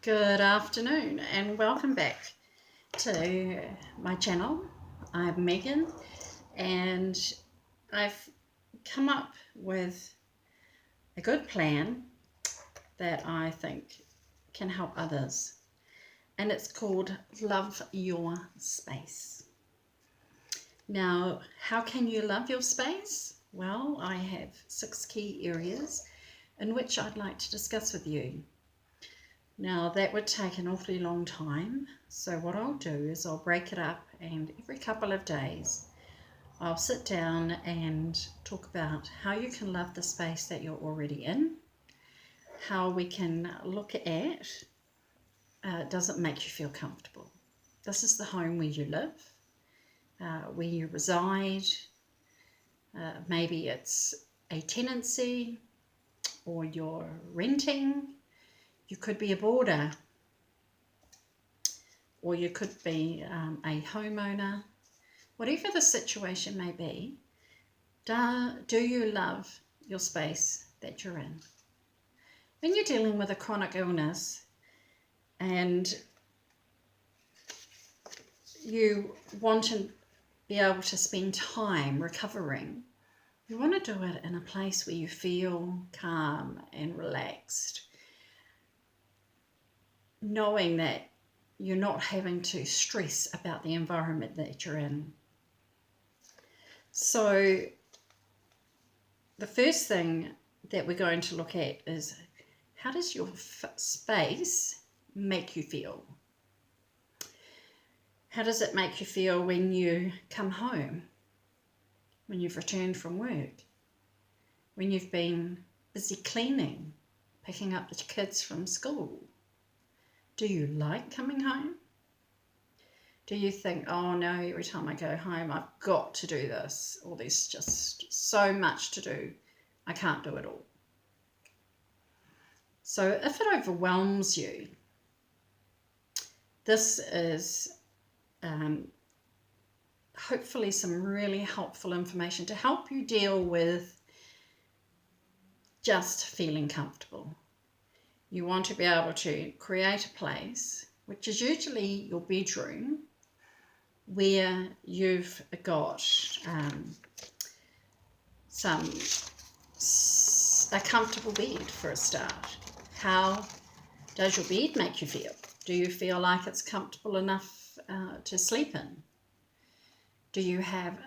Good afternoon and welcome back to my channel. I'm Megan and I've come up with a good plan that I think can help others, and it's called Love Your Space. Now, how can you love your space? Well, I have 6 key areas in which I'd like to discuss with you. Now that would take an awfully long time, so what I'll do is I'll break it up, and every couple of days I'll sit down and talk about how you can love the space that you're already in, how we can look at does it make you feel comfortable. This is the home where you live, where you reside. Maybe it's a tenancy or you're renting. You could be a boarder, or you could be a homeowner. Whatever the situation may be, do you love your space that you're in? When you're dealing with a chronic illness and you want to be able to spend time recovering, you want to do it in a place where you feel calm and relaxed, knowing that you're not having to stress about the environment that you're in. So the first thing that we're going to look at is, how does your space make you feel? How does it make you feel when you come home, when you've returned from work, when you've been busy cleaning, picking up the kids from school? Do you like coming home? Do you think, oh no, every time I go home I've got to do this, or there's just so much to do, I can't do it all? So if it overwhelms you, this is hopefully some really helpful information to help you deal with just feeling comfortable. You want to be able to create a place, which is usually your bedroom, where you've got a comfortable bed for a start. How does your bed make you feel? Do you feel like it's comfortable enough to sleep in? Do you have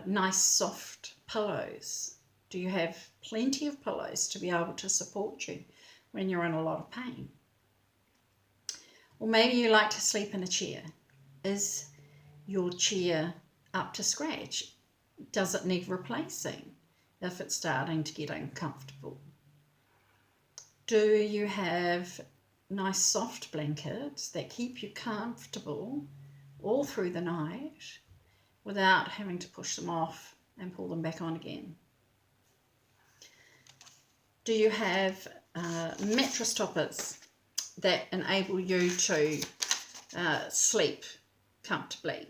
nice soft pillows? Do you have plenty of pillows to be able to support you when you're in a lot of pain? Or maybe you like to sleep in a chair. Is your chair up to scratch? Does it need replacing if it's starting to get uncomfortable? Do you have nice soft blankets that keep you comfortable all through the night without having to push them off and pull them back on again? Do you have mattress toppers that enable you to sleep comfortably?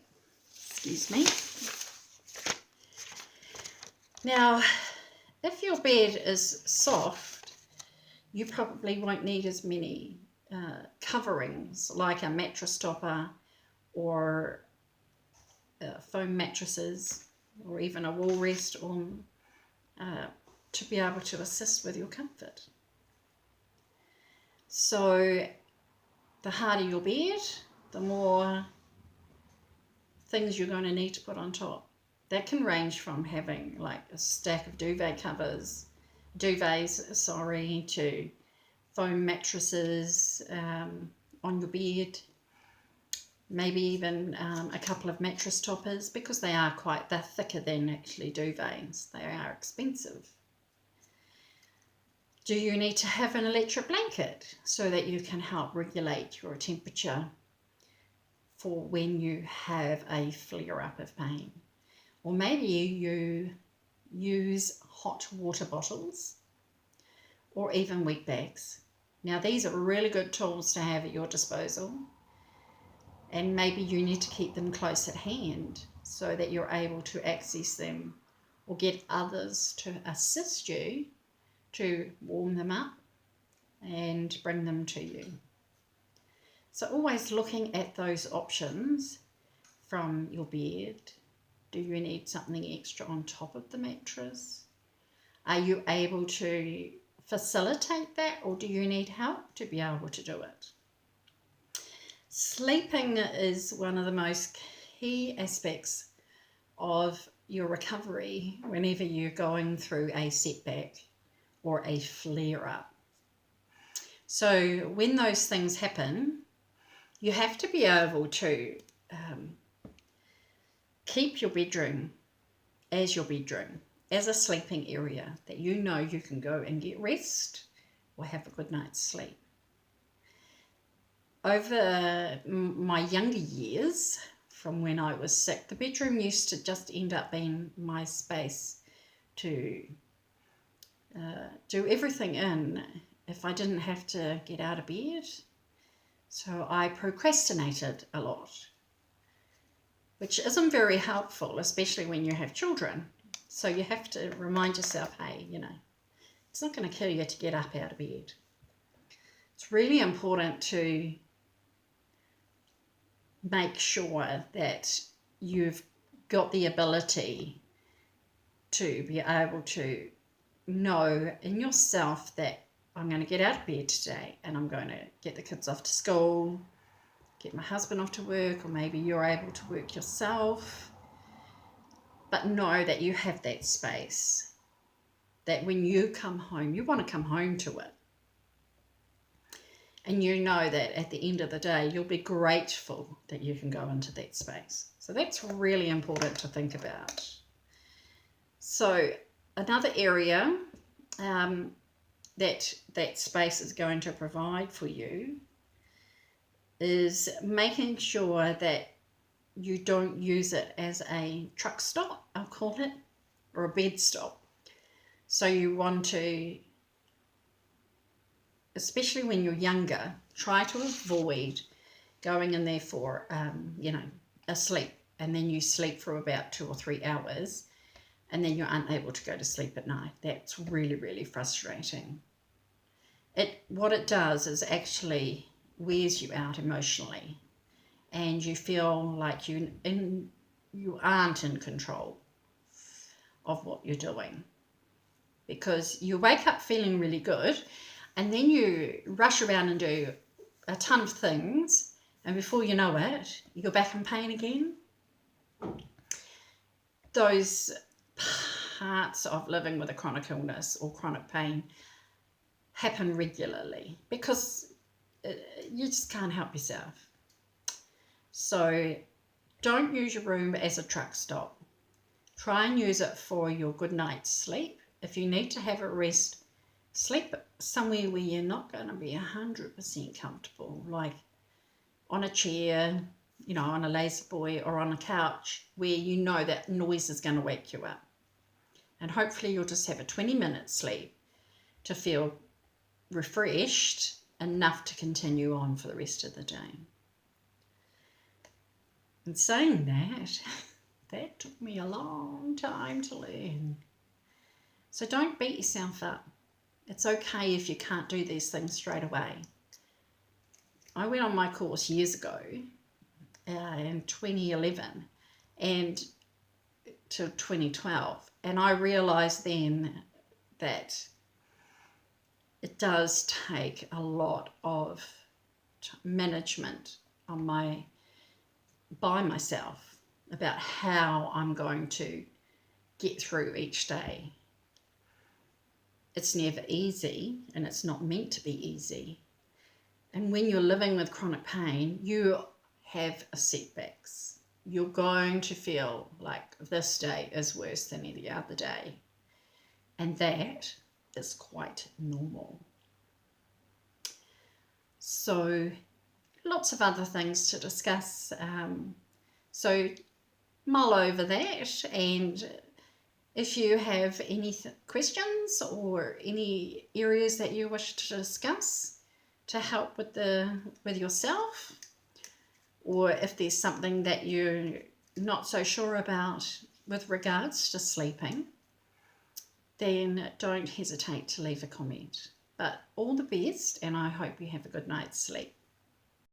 Excuse me. Now, if your bed is soft, you probably won't need as many coverings like a mattress topper or foam mattresses, or even a wall rest on to be able to assist with your comfort. So the harder your bed, the more things you're going to need to put on top. That can range from having like a stack of duvets, to foam mattresses on your bed, maybe even a couple of mattress toppers, because they're thicker than actually duvets. They are expensive. Do you need to have an electric blanket so that you can help regulate your temperature for when you have a flare-up of pain? Or maybe you use hot water bottles or even wet bags. Now these are really good tools to have at your disposal, and maybe you need to keep them close at hand so that you're able to access them or get others to assist you to warm them up and bring them to you. So always looking at those options from your bed. Do you need something extra on top of the mattress? Are you able to facilitate that, or do you need help to be able to do it? Sleeping is one of the most key aspects of your recovery whenever you're going through a setback or a flare-up. So when those things happen, you have to be able to keep your bedroom as a sleeping area that you know you can go and get rest or have a good night's sleep. Over my younger years, from when I was sick, the bedroom used to just end up being my space to do everything in if I didn't have to get out of bed. So I procrastinated a lot, which isn't very helpful, especially when you have children. So you have to remind yourself, hey, it's not going to kill you to get up out of bed. It's really important to make sure that you've got the ability to be able to know in yourself that I'm going to get out of bed today and I'm going to get the kids off to school, get my husband off to work, or maybe you're able to work yourself. But know that you have that space, that when you come home, you want to come home to it. And you know that at the end of the day, you'll be grateful that you can go into that space. So that's really important to think about. So another area that space is going to provide for you is making sure that you don't use it as a truck stop, I'll call it, or a bed stop. So you want to, especially when you're younger, try to avoid going in there for, asleep, and then you sleep for about 2 or 3 hours, and then you're unable to go to sleep at night. That's really, really frustrating. What it does is actually wears you out emotionally, and you feel like you aren't in control of what you're doing, because you wake up feeling really good, and then you rush around and do a ton of things, and before you know it, you're back in pain again. Those parts of living with a chronic illness or chronic pain happen regularly because you just can't help yourself. So don't use your room as a truck stop. Try and use it for your good night's sleep. If you need to have a rest, sleep somewhere where you're not going to be 100% comfortable, like on a chair, on a lazy boy, or on a couch where you know that noise is going to wake you up. And hopefully you'll just have a 20-minute sleep to feel refreshed enough to continue on for the rest of the day. And saying that took me a long time to learn. So don't beat yourself up. It's okay if you can't do these things straight away. I went on my course years ago, in 2011 and to 2012, and I realised then that it does take a lot of management by myself about how I'm going to get through each day. It's never easy, and it's not meant to be easy. And when you're living with chronic pain, you have setbacks. You're going to feel like this day is worse than any other day. And that is quite normal. So lots of other things to discuss. So mull over that, and if you have any questions or any areas that you wish to discuss to help with yourself, or if there's something that you're not so sure about with regards to sleeping, then don't hesitate to leave a comment. But all the best, and I hope you have a good night's sleep.